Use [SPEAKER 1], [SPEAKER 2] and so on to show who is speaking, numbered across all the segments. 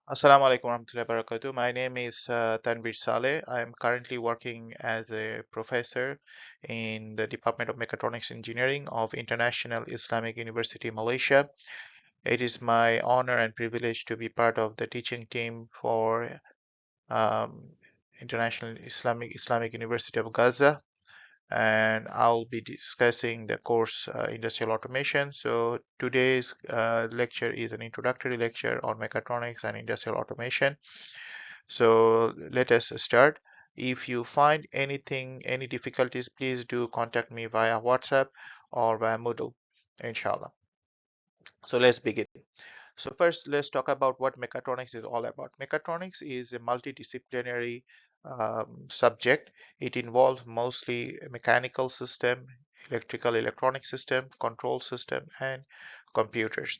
[SPEAKER 1] Assalamu alaikum warahmatullahi wabarakatuh. My name is Tanvir Saleh. I am currently working as a professor in the Department of Mechatronics Engineering of International Islamic University, Malaysia. It is my honor and privilege to be part of the teaching team for um, International Islamic University of Gaza, and I'll be discussing the course Industrial Automation. So today's lecture is an introductory lecture on mechatronics and industrial automation. So let us start. If you find any difficulties, please do contact me via WhatsApp or via Moodle, inshallah. So let's begin. So first, let's talk about what mechatronics is all about. Mechatronics is a multidisciplinary subject. It involves mostly a mechanical system, electronic system, control system, and computers.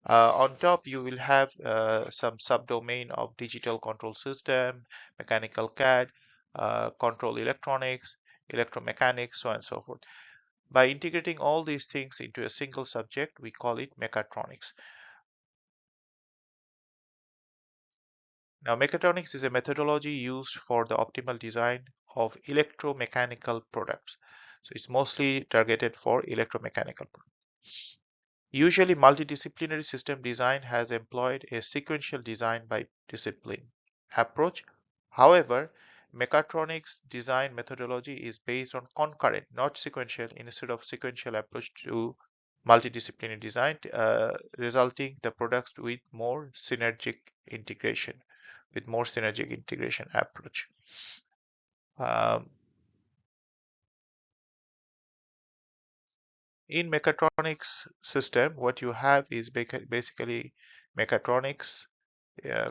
[SPEAKER 1] On top, you will have some subdomain of digital control system, mechanical CAD, control electronics, electromechanics, so on and so forth. By integrating all these things into a single subject, we call it mechatronics. Now, mechatronics is a methodology used for the optimal design of electromechanical products. So it's mostly targeted for electromechanical products. Usually, multidisciplinary system design has employed a sequential design by discipline approach. However, mechatronics design methodology is based on concurrent, not sequential, instead of sequential approach to multidisciplinary design, resulting the products with more synergic integration approach. Um, in mechatronics system, what you have is basically mechatronics,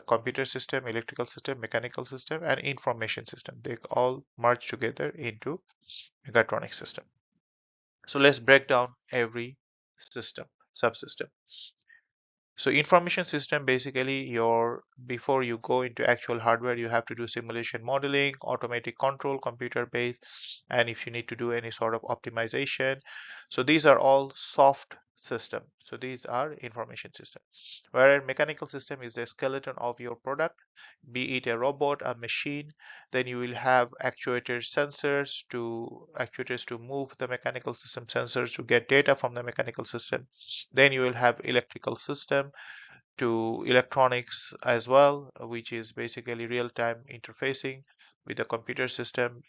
[SPEAKER 1] computer system, electrical system, mechanical system, and information system. They all merge together into mechatronics system. So let's break down every system, subsystem. So information system, basically before you go into actual hardware, you have to do simulation modeling, automatic control, computer based, and if you need to do any sort of optimization. So these are all soft system. So these are information system. Whereas mechanical system is the skeleton of your product, be it a robot, a machine, then you will have actuators to move the mechanical system, sensors to get data from the mechanical system. Then you will have electrical system to electronics as well, which is basically real-time interfacing with the computer system,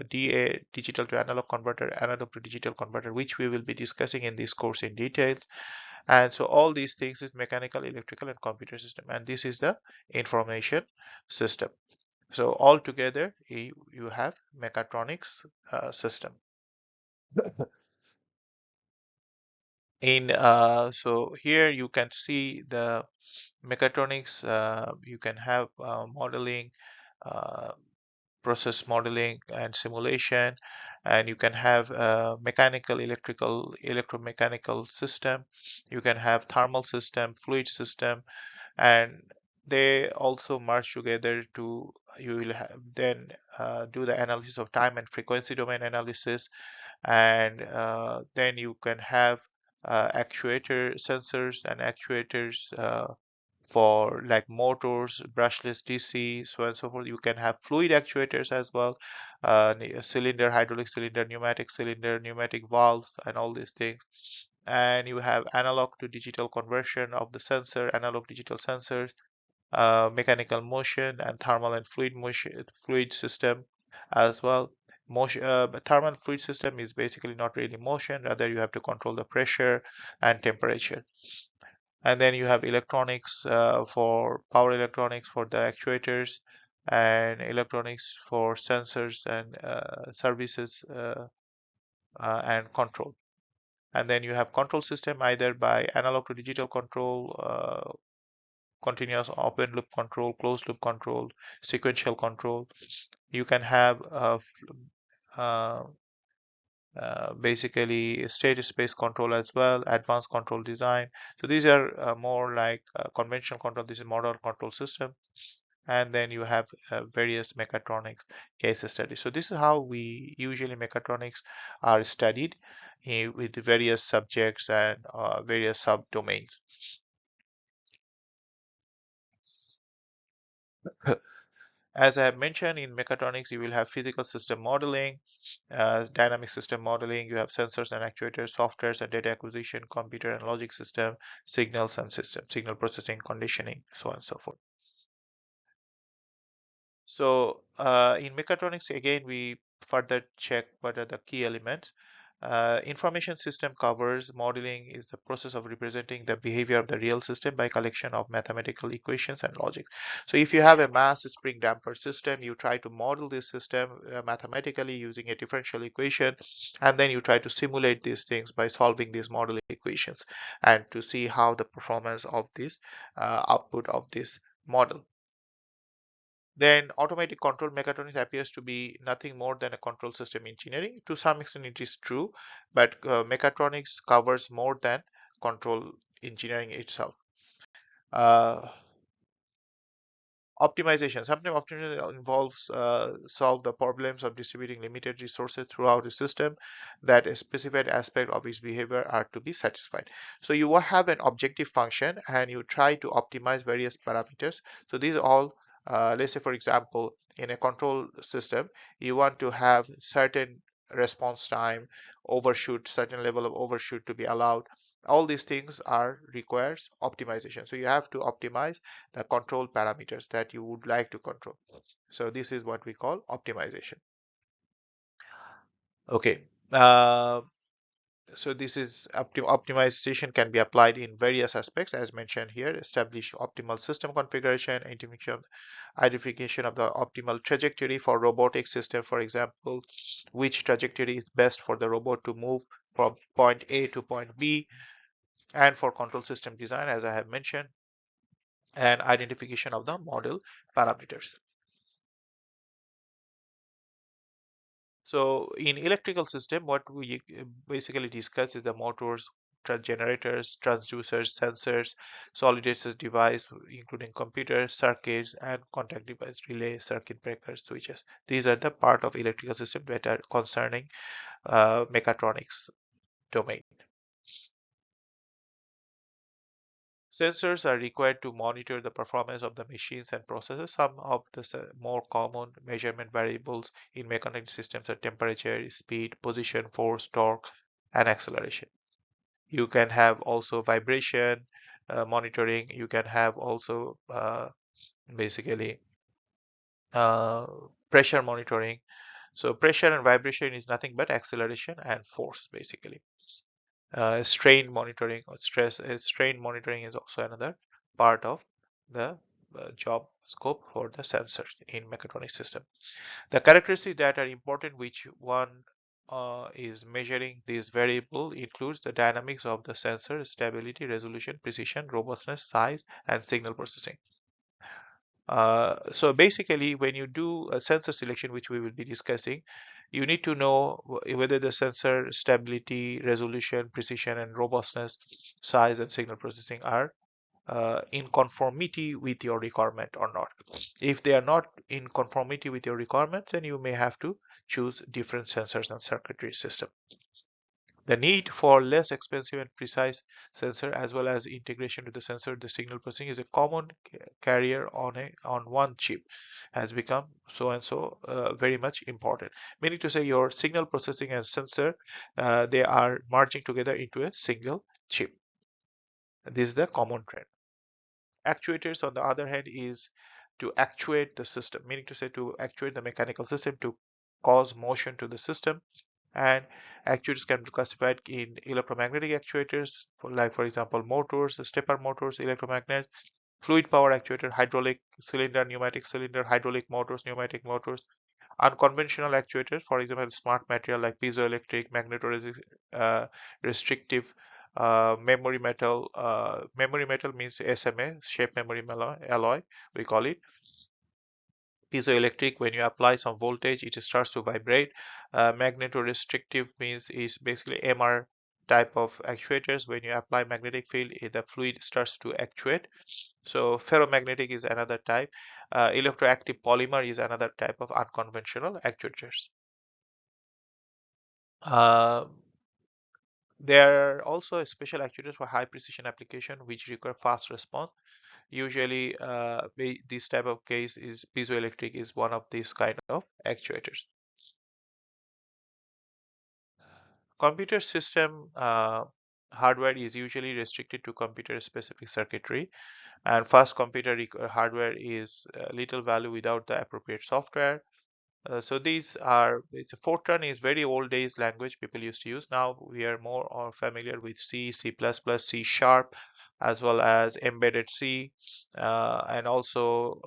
[SPEAKER 1] DA, digital to analog converter, analog to digital converter, which we will be discussing in this course in details. And so all these things is mechanical, electrical, and computer system, and this is the information system. So all together, you have mechatronics system. So here you can see the mechatronics. You can have modeling, uh, process modeling, and simulation, and you can have mechanical, electrical, electromechanical system. You can have thermal system, fluid system, and they also merge together to you will have then do the analysis of time and frequency domain analysis, and then you can have actuator sensors and actuators for like motors, brushless DC, so on and so forth. You can have fluid actuators as well, cylinder, hydraulic cylinder, pneumatic valves, and all these things. And you have analog to digital conversion of the sensor, analog digital sensors, mechanical motion, and thermal and fluid system as well. But thermal fluid system is basically not really motion, rather you have to control the pressure and temperature. And then you have electronics for power electronics for the actuators, and electronics for sensors and services and control. And then you have control system either by analog to digital control, continuous open loop control, closed loop control, sequential control. You can have uh, basically state space control as well, advanced control design. So these are more like conventional control. This is model control system. And then you have various mechatronics case studies. So this is how we usually mechatronics are studied with various subjects and various subdomains. As I have mentioned, in mechatronics, you will have physical system modeling, dynamic system modeling, you have sensors and actuators, softwares and data acquisition, computer and logic system, signals and system, signal processing, conditioning, so on and so forth. So in mechatronics, again, we further check what are the key elements. Information system covers modeling is the process of representing the behavior of the real system by collection of mathematical equations and logic. So if you have a mass spring damper system, you try to model this system mathematically using a differential equation, and then you try to simulate these things by solving these model equations and to see how the performance of this output of this model. Then automatic control mechatronics appears to be nothing more than a control system engineering. To some extent, it is true, but mechatronics covers more than control engineering itself. Uh, Optimization. Sometimes optimization involves solve the problems of distributing limited resources throughout a system that a specified aspect of its behavior are to be satisfied. So you will have an objective function and you try to optimize various parameters. So these all, let's say for example, in a control system, you want to have certain response time, overshoot, certain level of overshoot to be allowed. All these things are requires optimization. So you have to optimize the control parameters that you would like to control. So this is what we call optimization. Okay. So this is optimization can be applied in various aspects as mentioned here. Establish optimal system configuration, identification of the optimal trajectory for robotic system, for example, which trajectory is best for the robot to move from point A to point B, and for control system design, as I have mentioned, and identification of the model parameters. So in electrical system, what we basically discuss is the motors, generators, transducers, sensors, solid state device, including computers, circuits, and contact device, relay, circuit breakers, switches. These are the part of electrical system that are concerning mechatronics domain. Sensors are required to monitor the performance of the machines and processes. Some of the more common measurement variables in mechanical systems are temperature, speed, position, force, torque, and acceleration. You can have also vibration monitoring. You can have also basically uh, pressure monitoring. So pressure and vibration is nothing but acceleration and force basically. Strain monitoring or strain monitoring is also another part of the job scope for the sensors in mechatronic system. The characteristics that are important, which one is measuring this variable, includes the dynamics of the sensor, stability, resolution, precision, robustness, size, and signal processing. So basically, when you do a sensor selection, which we will be discussing, you need to know whether the sensor stability, resolution, precision, and robustness, size, and signal processing are in conformity with your requirement or not. If they are not in conformity with your requirements, then you may have to choose different sensors and circuitry system. The need for less expensive and precise sensor as well as integration to the sensor, the signal processing is a common carrier on one chip has become so and so very much important. Meaning to say your signal processing and sensor, they are merging together into a single chip. This is the common trend. Actuators, on the other hand, is to actuate the system, meaning to say to actuate the mechanical system to cause motion to the system. And actuators can be classified in electromagnetic actuators, for example, motors, stepper motors, electromagnets, fluid power actuator, hydraulic cylinder, pneumatic cylinder, hydraulic motors, pneumatic motors, unconventional actuators, for example, smart material like piezoelectric, magnetorestrictive, memory metal. Memory metal means SMA, shape memory alloy, we call it. Piezoelectric, when you apply some voltage, it starts to vibrate. Magnetorestrictive means is basically MR type of actuators. When you apply magnetic field, the fluid starts to actuate. So ferromagnetic is another type. Electroactive polymer is another type of unconventional actuators. Uh, there are also special actuators for high precision application which require fast response. Usually, this type of case is piezoelectric is one of these kind of actuators. Computer system hardware is usually restricted to computer specific circuitry, and fast computer hardware is little value without the appropriate software. So these are, it's a Fortran is very old days language people used to use. Now we are more or familiar with C, C++, C Sharp, as well as embedded C, and also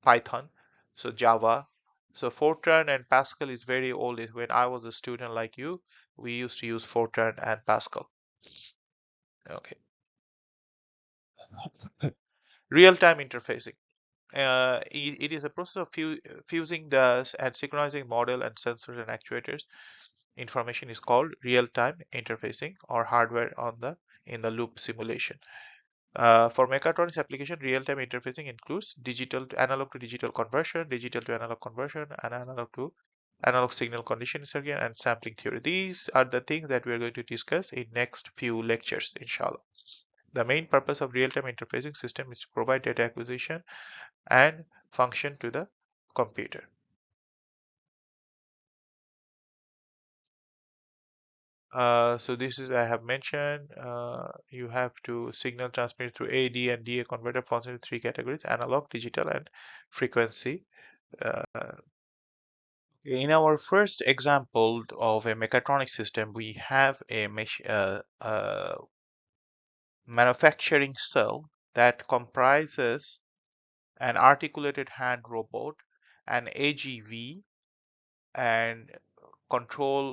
[SPEAKER 1] Python, so Java. So Fortran and Pascal is very old. When I was a student like you, we used to use Fortran and Pascal. Okay. Real-time interfacing. It is a process of fusing the and synchronizing model and sensors and actuators. Information is called real-time interfacing or hardware on the in the loop simulation. For mechatronics application, real-time interfacing includes digital to analog to digital conversion, digital to analog conversion, and analog to analog signal conditioning circuit and sampling theory. These are the things that we are going to discuss in next few lectures, inshallah. The main purpose of real-time interfacing system is to provide data acquisition and function to the computer. So this is I have mentioned you have to signal transmit through AD and DA converter falls into three categories: analog, digital, and frequency. Uh, in our first example of a mechatronic system, we have a manufacturing cell that comprises an articulated hand robot, an AGV, and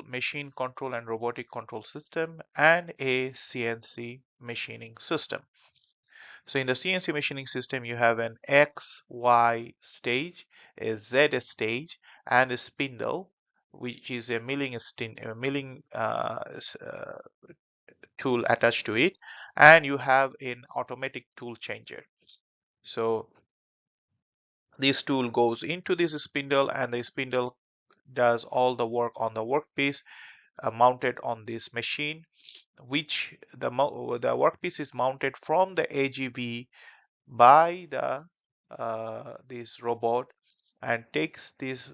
[SPEAKER 1] machine control and robotic control system, and a CNC machining system. So in the CNC machining system, you have an X, Y stage, a Z stage, and a spindle, which is a milling tool attached to it, and you have an automatic tool changer. So this tool goes into this spindle, and the spindle does all the work on the workpiece mounted on this machine, which the workpiece is mounted from the AGV by the this robot, and takes this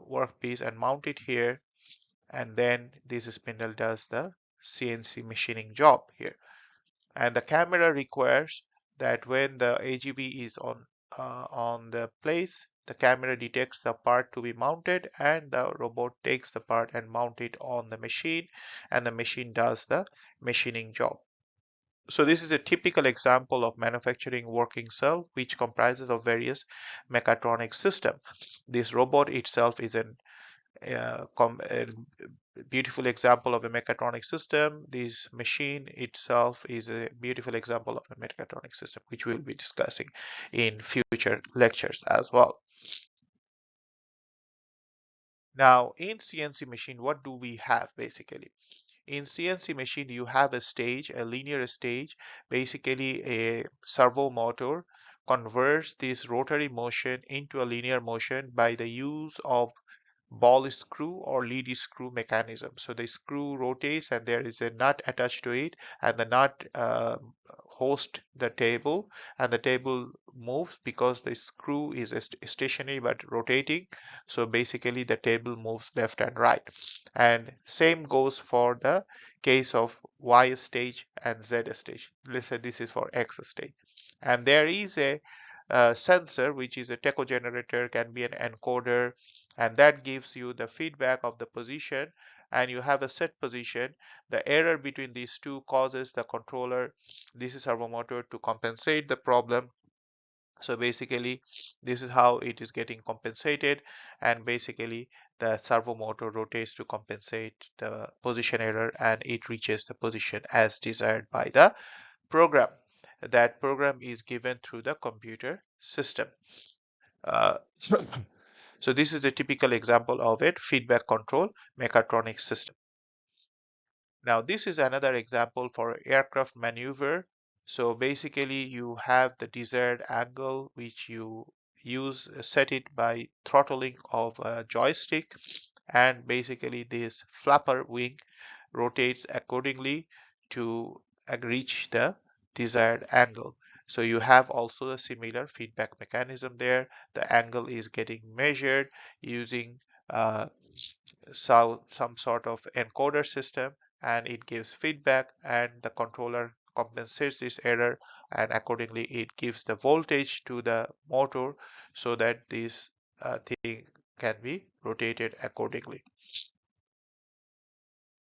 [SPEAKER 1] workpiece and mount it here, and then this spindle does the CNC machining job here. And the camera requires that when the AGV is on the place, the camera detects the part to be mounted, and the robot takes the part and mount it on the machine, and the machine does the machining job. So this is a typical example of manufacturing working cell, which comprises of various mechatronic system. This robot itself is a beautiful example of a mechatronic system. This machine itself is a beautiful example of a mechatronic system, which we will be discussing in future lectures as well. Now, in CNC machine, what do we have basically? In CNC machine, you have a stage, a linear stage, basically a servo motor converts this rotary motion into a linear motion by the use of ball screw or lead screw mechanism. So the screw rotates and there is a nut attached to it, and the nut hosts the table, and the table moves because the screw is stationary but rotating. So basically the table moves left and right. And same goes for the case of Y stage and Z stage. Let's say this is for X stage. And there is a sensor, which is a tacho generator, can be an encoder, and that gives you the feedback of the position, and you have a set position. The error between these two causes the controller, this is servo motor, to compensate the problem. So basically this is how it is getting compensated, and basically the servo motor rotates to compensate the position error, and it reaches the position as desired by the program. That program is given through the computer system. uh, So this is a typical example of a feedback control mechatronic system. Now this is another example for aircraft maneuver. So basically you have the desired angle, which you use set it by throttling of a joystick, and basically this flapper wing rotates accordingly to reach the desired angle. So you have also a similar feedback mechanism there. The angle is getting measured using uh, some sort of encoder system, and it gives feedback, and the controller compensates this error, and accordingly it gives the voltage to the motor so that this thing can be rotated accordingly.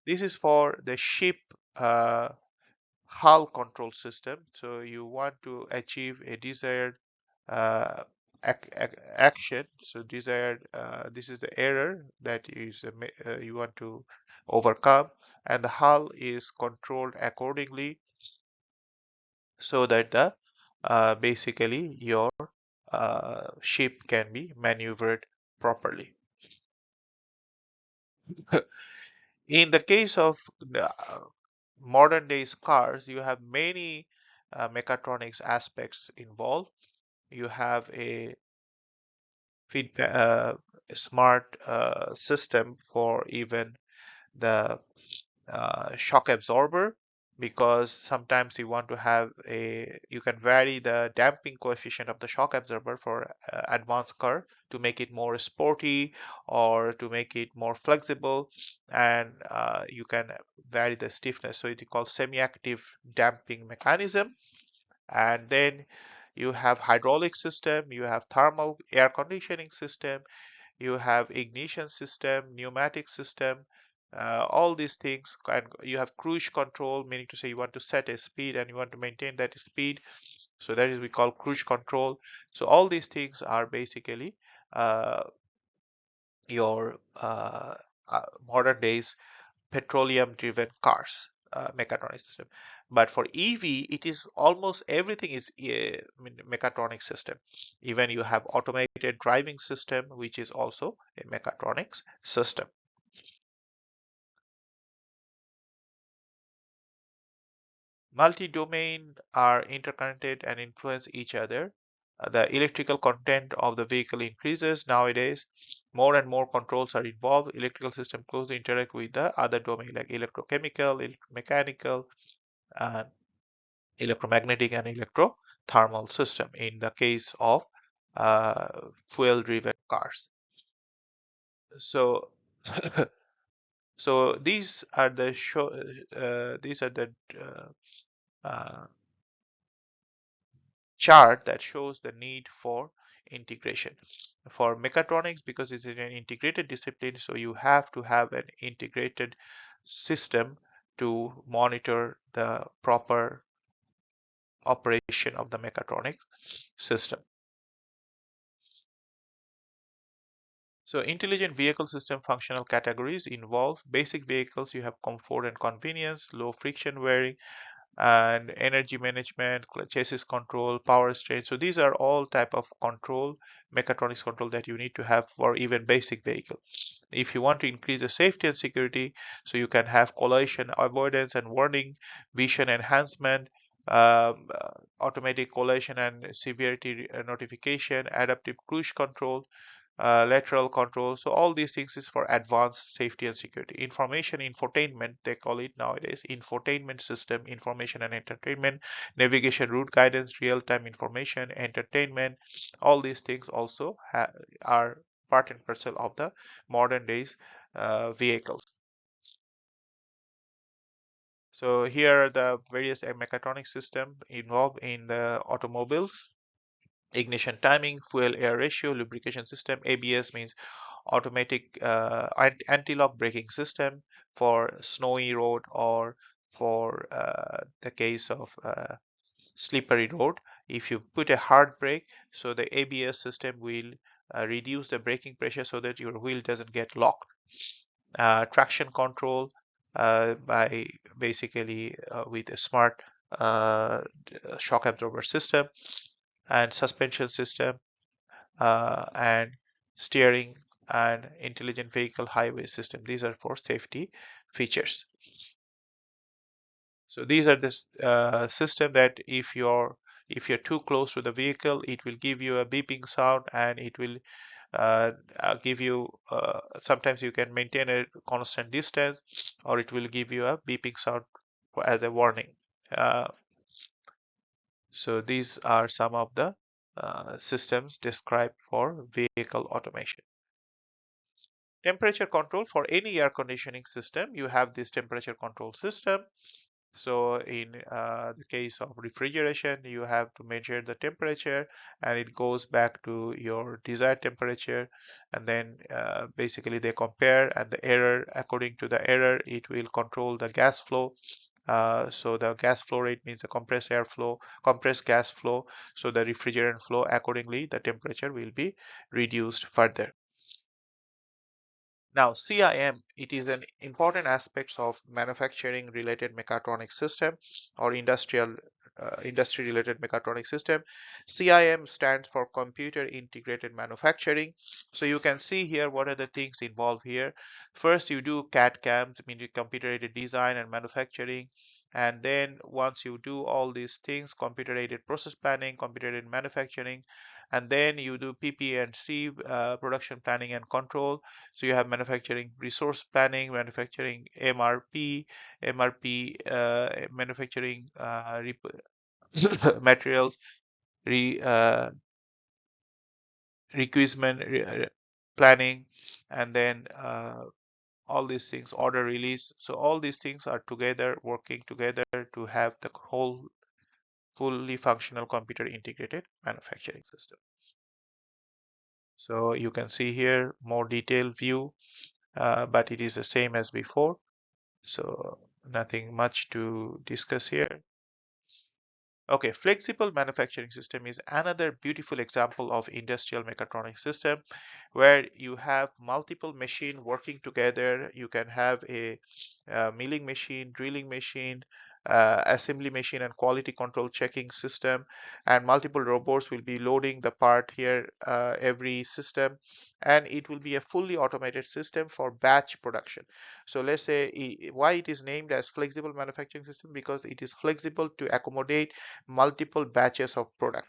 [SPEAKER 1] This is for the ship uh, hull control system. So you want to achieve a desired uh, action. So desired, this is the error that is you want to overcome, and the hull is controlled accordingly so that the basically your ship can be maneuvered properly. In the case of the modern days cars, you have many mechatronics aspects involved. You have a feedback, smart system for even the shock absorber, because sometimes you want to have you can vary the damping coefficient of the shock absorber for advanced car to make it more sporty or to make it more flexible, and you can vary the stiffness. So it is called semi-active damping mechanism. And then you have hydraulic system, you have thermal air conditioning system, you have ignition system, pneumatic system, all these things. And you have cruise control, meaning to say you want to set a speed and you want to maintain that speed. So that is we call cruise control. So all these things are basically uh, your modern days petroleum driven cars mechatronic system. But for EV, it is almost everything is mechatronic system. Even you have automated driving system, which is also a mechatronics system. Multi-domain are interconnected and influence each other. The electrical content of the vehicle increases nowadays. More and more controls are involved. Electrical system closely interact with the other domain like electrochemical, electromechanical, and electromagnetic and electrothermal system in the case of fuel-driven cars. So, so these are the uh, chart that shows the need for integration for mechatronics, because it's an integrated discipline. So you have to have an integrated system to monitor the proper operation of the mechatronic system. So intelligent vehicle system functional categories involve basic vehicles. You have comfort and convenience, low friction wearing, and energy management, chassis control, power steering. So these are all type of control, mechatronics control that you need to have for even basic vehicle. If you want to increase the safety and security, so you can have collision avoidance and warning, vision enhancement, automatic collision and severity notification, adaptive cruise control, lateral control. So all these things is for advanced safety and security. Information infotainment, they call it nowadays, infotainment system, information and entertainment, navigation, route guidance, real-time information, entertainment. All these things also are part and parcel of the modern days vehicles. So here are the various mechatronic system involved in the automobiles. Ignition timing, fuel air ratio, lubrication system. ABS means automatic anti-lock braking system for snowy road or for the case of slippery road. If you put a hard brake, so the ABS system will reduce the braking pressure so that your wheel doesn't get locked. Traction control by basically with a smart shock absorber system, and suspension system, and steering and intelligent vehicle highway system. These are for safety features. So these are the system that if you're too close to the vehicle, it will give you a beeping sound, and it will give you sometimes you can maintain a constant distance, or it will give you a beeping sound as a warning. Uh, So these are some of the systems described for vehicle automation. Temperature control: for any air conditioning system, you have this temperature control system. So in the case of refrigeration, you have to measure the temperature and it goes back to your desired temperature, and then basically they compare, and the error, according to the error, it will control the gas flow. So the gas flow rate means the compressed air flow, compressed gas flow. So the refrigerant flow, accordingly, the temperature will be reduced further. Now, CIM, it is an important aspect of manufacturing related mechatronic system or industry related mechatronic system. CIM stands for computer integrated manufacturing. So you can see here what are the things involved here. First, you do CAD CAM, meaning computer aided design and manufacturing. And then once you do all these things, computer aided process planning, computer aided manufacturing, and then you do PP&C, production planning and control. So you have manufacturing resource planning, manufacturing MRP, manufacturing materials, re, requisition planning, and then all these things, order release. So all these things are together, working together to have the whole fully functional computer integrated manufacturing system. So you can see here more detailed view, but it is the same as before. So nothing much to discuss here. Okay, flexible manufacturing system is another beautiful example of industrial mechatronic system where you have multiple machine working together. You can have a milling machine, drilling machine, assembly machine, and quality control checking system, and multiple robots will be loading the part here, every system, and it will be a fully automated system for batch production. So let's say why it is named as flexible manufacturing system, because it is flexible to accommodate multiple batches of product.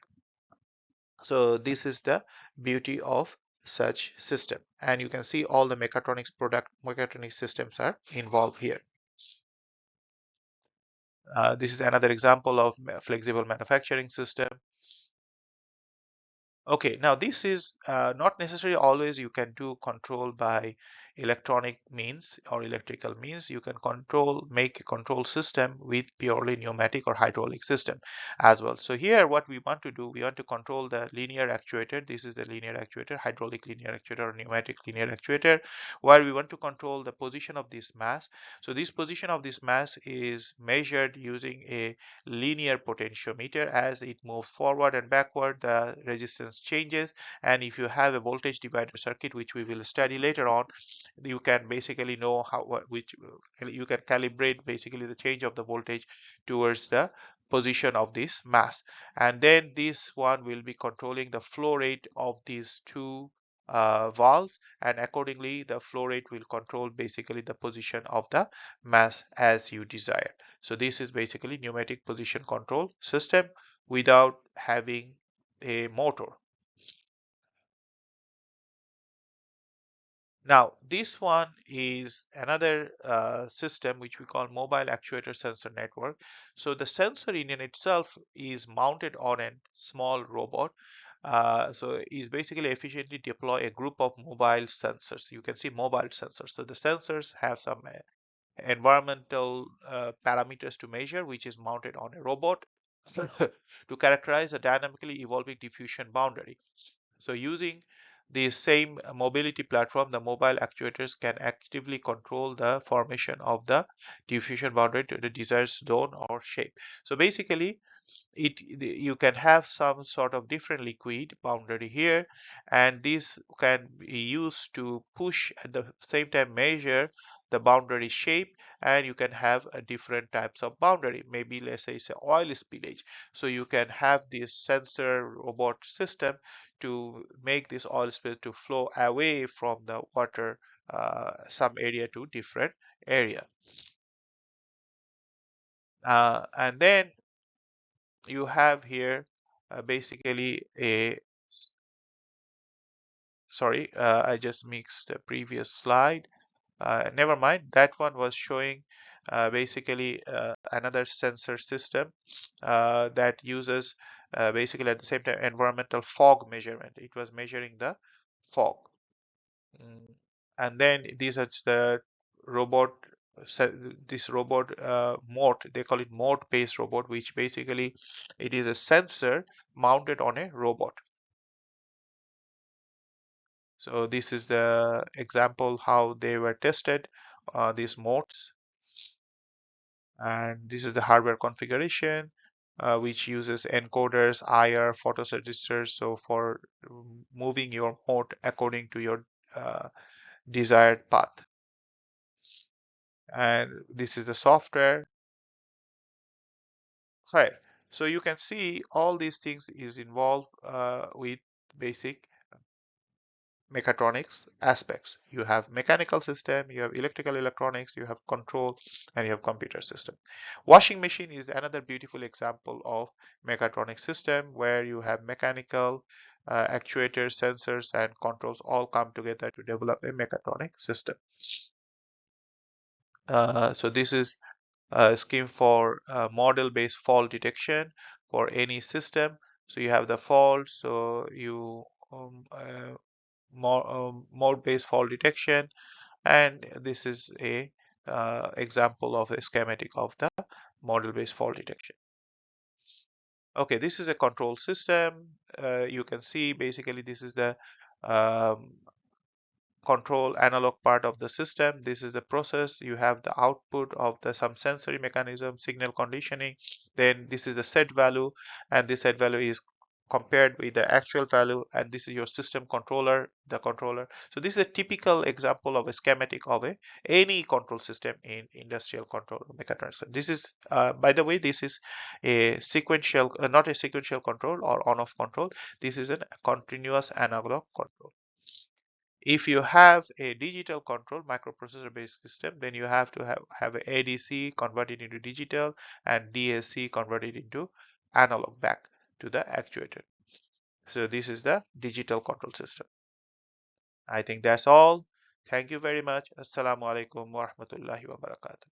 [SPEAKER 1] So this is the beauty of such system, and you can see all the mechatronic systems are involved here. This is another example of flexible manufacturing system. Okay, now this is not necessarily always you can do control by electronic means or electrical means. You can make a control system with purely pneumatic or hydraulic system as well. So here what we want to do, we want to control the linear actuator. This is the linear actuator, hydraulic linear actuator or pneumatic linear actuator, where we want to control the position of this mass. So this position of this mass is measured using a linear potentiometer. As it moves forward and backward, the resistance changes, and if you have a voltage divider circuit, which we will study later on, you can basically know which you can calibrate basically the change of the voltage towards the position of this mass, and then this one will be controlling the flow rate of these two valves, and accordingly the flow rate will control basically the position of the mass as you desire. So this is basically pneumatic position control system without having a motor. Now, this one is another system which we call mobile actuator sensor network. So the sensor in itself is mounted on a small robot. So is basically efficiently deploy a group of mobile sensors. You can see mobile sensors. So the sensors have some environmental parameters to measure, which is mounted on a robot to characterize a dynamically evolving diffusion boundary. So using the same mobility platform, the mobile actuators can actively control the formation of the diffusion boundary to the desired zone or shape. So basically, you can have some sort of different liquid boundary here, and this can be used to push at the same time measure the boundary shape, and you can have a different types of boundary. Maybe let's say it's an oil spillage, so you can have this sensor robot system to make this oil spill to flow away from the water, some area to different area. And then you have here basically a sorry, I just mixed the previous slide. Never mind, that one was showing basically another sensor system that uses basically at the same time environmental fog measurement. It was measuring the fog. Mm. And then these are the robot, this robot mote, they call it mote based robot, which basically it is a sensor mounted on a robot. So this is the example how they were tested, these modes. And this is the hardware configuration, which uses encoders, IR, photoregisters. So for moving your mode according to your desired path. And this is the software. Right. So you can see all these things is involved with basic mechatronics aspects. You have mechanical system, you have electrical electronics, you have control, and you have computer system. Washing machine is another beautiful example of mechatronic system where you have mechanical actuators, sensors, and controls all come together to develop a mechatronic system. So this is a scheme for model-based fault detection for any system. So you have the fault, so you mode-based fault detection, and this is a example of a schematic of the model-based fault detection. Okay, this is a control system. You can see basically this is the um, control analog part of the system. This is the process. You have the output of the some sensory mechanism, signal conditioning. Then this is the set value, and this set value is compared with the actual value, and this is your system controller, the controller. So this is a typical example of a schematic of a any control system in industrial control mechatronics. So this is by the way, this is a sequential, not a sequential control or on-off control. This is a continuous analog control. If you have a digital control microprocessor based system, then you have to have a ADC converted into digital and DAC converted into analog back to the actuator. So this is the digital control system. I think that's all. Thank you very much. Assalamu alaikum wa rahmatullahi wa barakatuh.